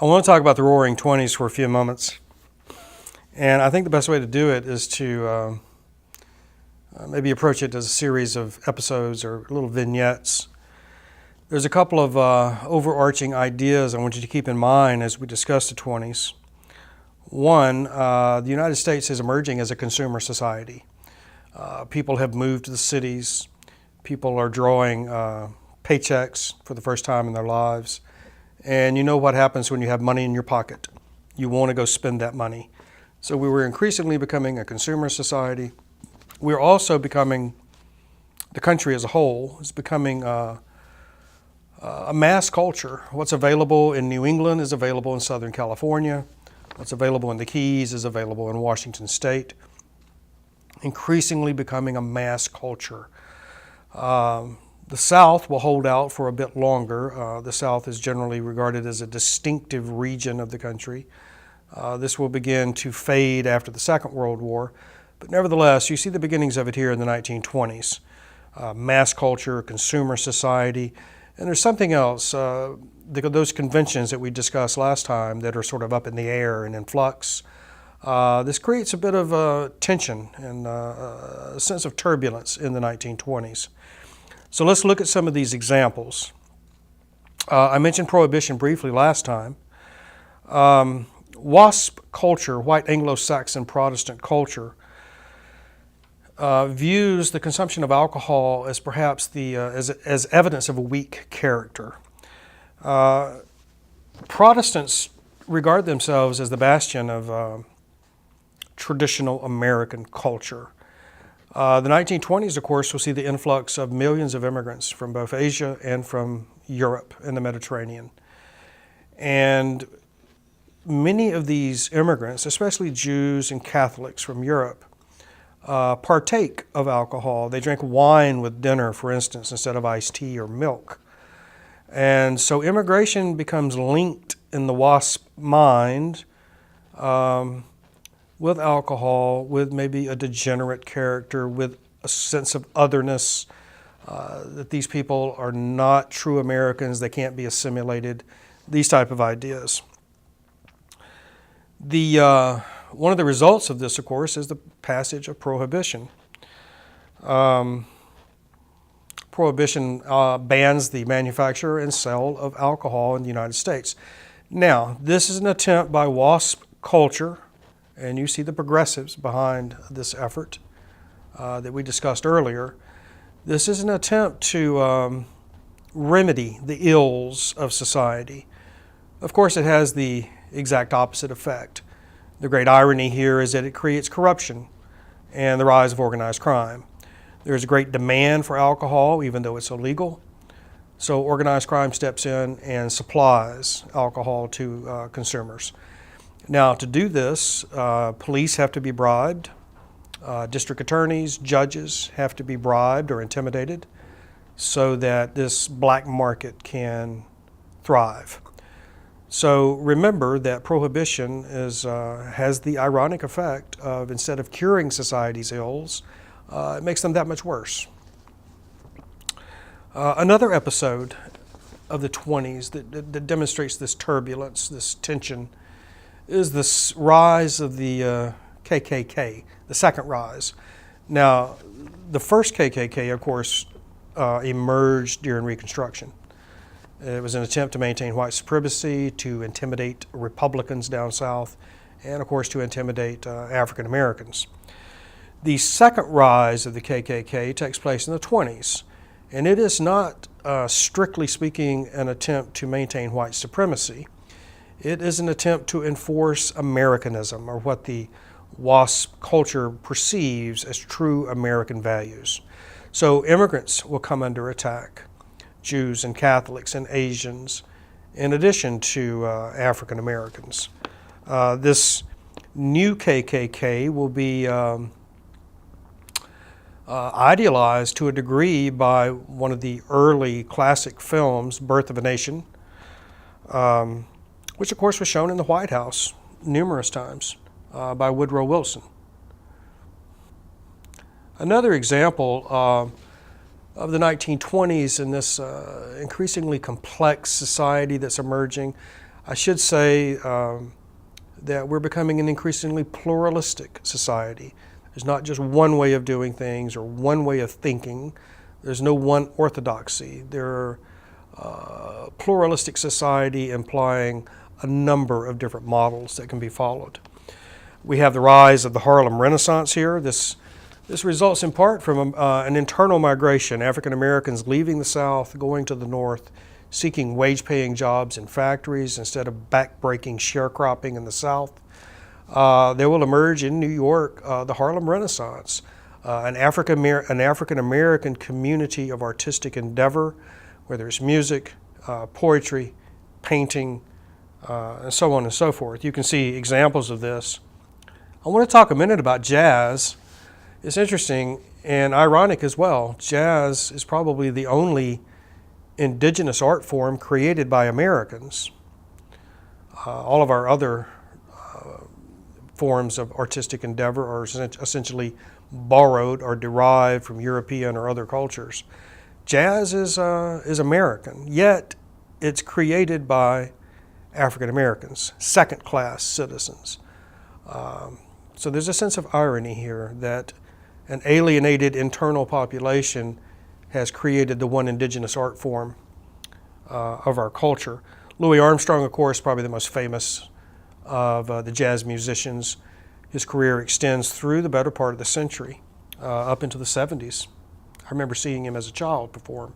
I want to talk about the Roaring Twenties for a few moments, and I think the best way to do it is to maybe approach it as a series of episodes or little vignettes. There's a couple of overarching ideas I want you to keep in mind as we discuss the 20s. One, the United States is emerging as a consumer society. People have moved to the cities. People are drawing paychecks for the first time in their lives. And you know what happens when you have money in your pocket. You want to go spend that money. So we were increasingly becoming a consumer society. We're also becoming, the country as a whole is becoming a mass culture. What's available in New England is available in Southern California. What's available in the Keys is available in Washington State. Increasingly becoming a mass culture. The South will hold out for a bit longer. The South is generally regarded as a distinctive region of the country. This will begin to fade after the Second World War, but nevertheless, you see the beginnings of it here in the 1920s. Mass culture, consumer society, and there's something else. Those conventions that we discussed last time that are sort of up in the air and in flux. This creates a bit of tension and a sense of turbulence in the 1920s. So let's look at some of these examples. I mentioned Prohibition briefly last time. WASP culture, white Anglo-Saxon Protestant culture, views the consumption of alcohol as perhaps as evidence of a weak character. Protestants regard themselves as the bastion of traditional American culture. The 1920s, of course, will see the influx of millions of immigrants from both Asia and from Europe and the Mediterranean. And many of these immigrants, especially Jews and Catholics from Europe, partake of alcohol. They drink wine with dinner, for instance, instead of iced tea or milk. And so immigration becomes linked in the WASP mind with alcohol, with maybe a degenerate character, with a sense of otherness, that these people are not true Americans, they can't be assimilated, these type of ideas. One of the results of this, of course, is the passage of Prohibition. Prohibition bans the manufacture and sale of alcohol in the United States. Now, this is an attempt by WASP culture, and you see the progressives behind this effort that we discussed earlier. This is an attempt to remedy the ills of society. Of course, it has the exact opposite effect. The great irony here is that it creates corruption and the rise of organized crime. There's a great demand for alcohol, even though it's illegal. So organized crime steps in and supplies alcohol to consumers. Now, to do this, police have to be bribed. District attorneys, judges have to be bribed or intimidated so that this black market can thrive. So remember that prohibition has the ironic effect of, instead of curing society's ills, it makes them that much worse. Another episode of the 20s that demonstrates this turbulence, this tension, is this rise of the KKK, the second rise. Now, the first KKK, of course, emerged during Reconstruction. It was an attempt to maintain white supremacy, to intimidate Republicans down south, and of course to intimidate African Americans. The second rise of the KKK takes place in the 20s, and it is not, strictly speaking, an attempt to maintain white supremacy. It is an attempt to enforce Americanism, or what the WASP culture perceives as true American values. So immigrants will come under attack, Jews and Catholics and Asians, in addition to African Americans. This new KKK will be idealized to a degree by one of the early classic films, Birth of a Nation, which of course was shown in the White House numerous times by Woodrow Wilson. Another example of the 1920s in this increasingly complex society that's emerging, I should say that we're becoming an increasingly pluralistic society. There's not just one way of doing things or one way of thinking. There's no one orthodoxy. There are pluralistic society implying a number of different models that can be followed. We have the rise of the Harlem Renaissance here. This results in part from an internal migration, African Americans leaving the South, going to the North, seeking wage-paying jobs in factories instead of back-breaking sharecropping in the South. There will emerge in New York the Harlem Renaissance, an African-American community of artistic endeavor, where there's music, poetry, painting, and so on and so forth. You can see examples of this. I want to talk a minute about jazz. It's interesting and ironic as well. Jazz is probably the only indigenous art form created by Americans. All of our other forms of artistic endeavor are essentially borrowed or derived from European or other cultures. Jazz is American, yet it's created by African Americans, second-class citizens. So there's a sense of irony here that an alienated internal population has created the one indigenous art form of our culture. Louis Armstrong, of course, probably the most famous of the jazz musicians. His career extends through the better part of the century, up into the 70s. I remember seeing him as a child perform.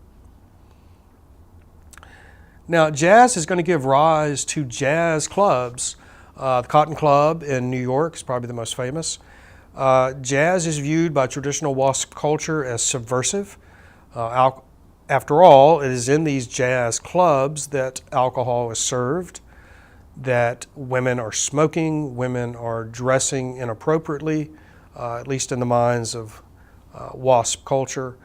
Now, jazz is going to give rise to jazz clubs. The Cotton Club in New York is probably the most famous. Jazz is viewed by traditional WASP culture as subversive. After all, it is in these jazz clubs that alcohol is served, that women are smoking, women are dressing inappropriately, at least in the minds of WASP culture.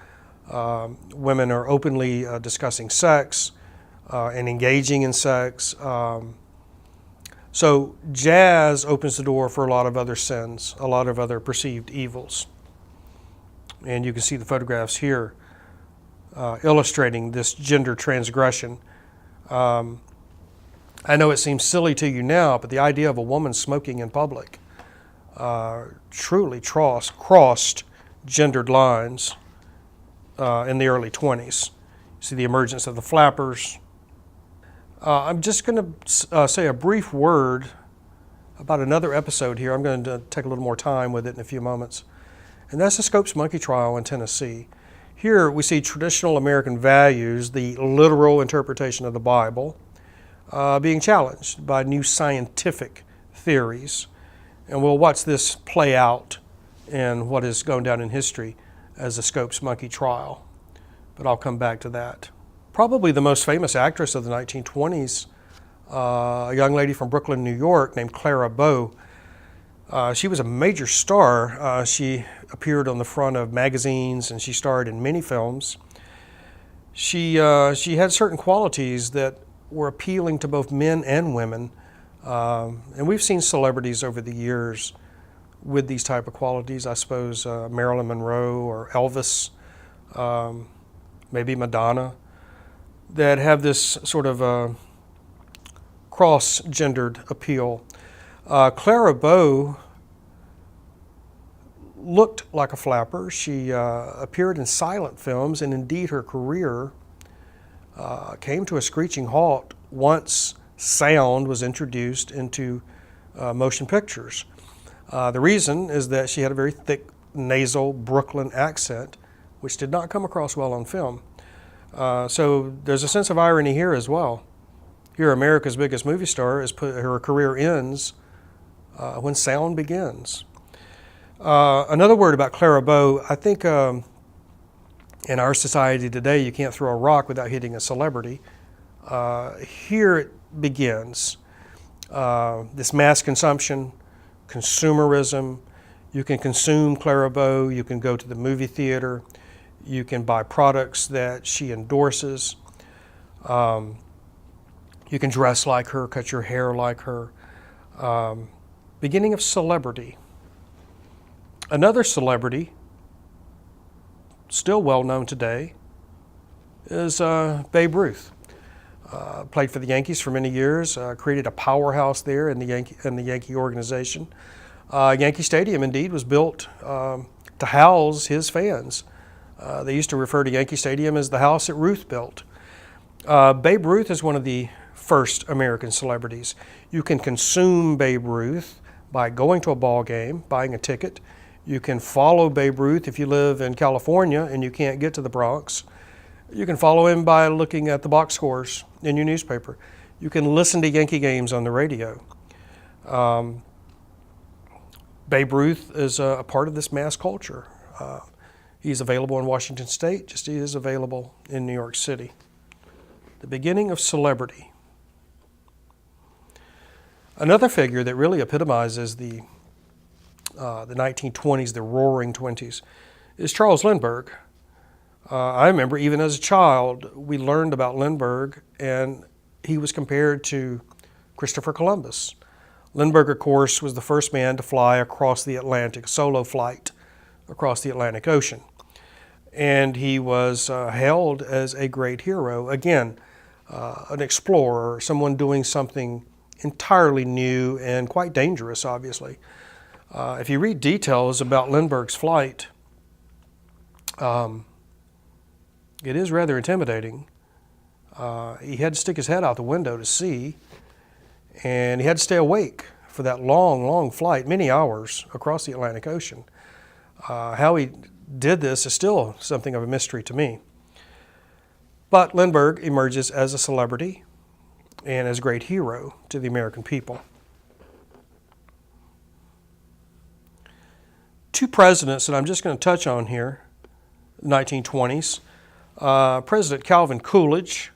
Women are openly discussing sex and engaging in sex. So jazz opens the door for a lot of other sins, a lot of other perceived evils. And you can see the photographs here illustrating this gender transgression. I know it seems silly to you now, but the idea of a woman smoking in public truly crossed gendered lines in the early 20s. You see the emergence of the flappers. I'm just going to say a brief word about another episode here. I'm going to take a little more time with it in a few moments. And that's the Scopes monkey trial in Tennessee. Here we see traditional American values, the literal interpretation of the Bible, being challenged by new scientific theories. And we'll watch this play out in what is going down in history as the Scopes monkey trial. But I'll come back to that. Probably the most famous actress of the 1920s, a young lady from Brooklyn, New York, named Clara Bow. She was a major star. She appeared on the front of magazines and she starred in many films. She had certain qualities that were appealing to both men and women. And we've seen celebrities over the years with these type of qualities. I suppose Marilyn Monroe or Elvis, maybe Madonna, that have this sort of cross-gendered appeal. Clara Bow looked like a flapper. She appeared in silent films, and indeed her career came to a screeching halt once sound was introduced into motion pictures. The reason is that she had a very thick nasal Brooklyn accent, which did not come across well on film. So there's a sense of irony here as well. Here, America's biggest movie star, her career ends when sound begins. Another word about Clara Bow, I think in our society today, you can't throw a rock without hitting a celebrity. Here it begins. This mass consumption, consumerism. You can consume Clara Bow, you can go to the movie theater, you can buy products that she endorses. You can dress like her, cut your hair like her. Beginning of celebrity. Another celebrity, still well known today, is Babe Ruth. Played for the Yankees for many years, created a powerhouse there in the Yankee organization. Yankee Stadium, indeed, was built to house his fans. They used to refer to Yankee Stadium as the house that Ruth built. Babe Ruth is one of the first American celebrities. You can consume Babe Ruth by going to a ball game, buying a ticket. You can follow Babe Ruth if you live in California and you can't get to the Bronx. You can follow him by looking at the box scores in your newspaper. You can listen to Yankee games on the radio. Babe Ruth is a part of this mass culture. He's available in Washington State, just as he is available in New York City. The beginning of celebrity. Another figure that really epitomizes the 1920s, the Roaring Twenties, is Charles Lindbergh. I remember even as a child, we learned about Lindbergh, and he was compared to Christopher Columbus. Lindbergh, of course, was the first man to fly across the Atlantic, solo flight across the Atlantic Ocean. And he was hailed as a great hero. Again, an explorer, someone doing something entirely new and quite dangerous, obviously. If you read details about Lindbergh's flight, it is rather intimidating. He had to stick his head out the window to see, and he had to stay awake for that long, long flight, many hours across the Atlantic Ocean. How he did this is still something of a mystery to me. But Lindbergh emerges as a celebrity and as a great hero to the American people. Two presidents that I'm just going to touch on here, 1920s. President Calvin Coolidge.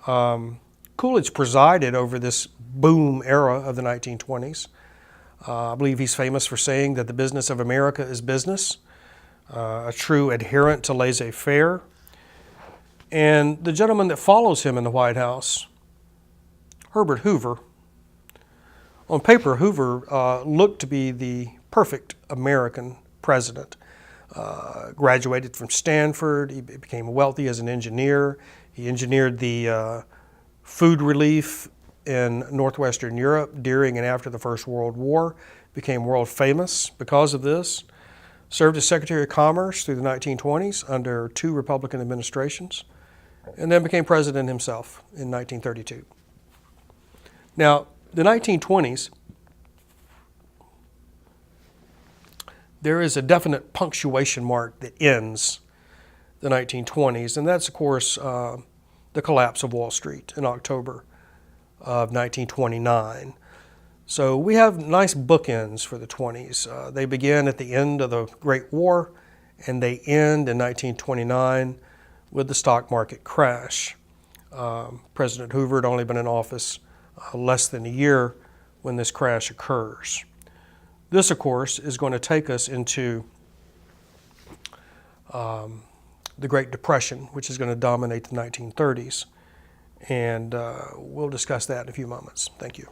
Coolidge presided over this boom era of the 1920s. I believe he's famous for saying that the business of America is business, a true adherent to laissez-faire. And the gentleman that follows him in the White House, Herbert Hoover. On paper, Hoover looked to be the perfect American president. Graduated from Stanford. He became wealthy as an engineer. He engineered the food relief in northwestern Europe during and after the First World War. Became world famous because of this. Served as Secretary of Commerce through the 1920s under two Republican administrations, and then became president himself in 1932. Now, the 1920s, there is a definite punctuation mark that ends the 1920s, and that's, of course, the collapse of Wall Street in October of 1929. So we have nice bookends for the 20s. They begin at the end of the Great War, and they end in 1929 with the stock market crash. President Hoover had only been in office less than a year when this crash occurs. This, of course, is going to take us into the Great Depression, which is going to dominate the 1930s. And we'll discuss that in a few moments. Thank you.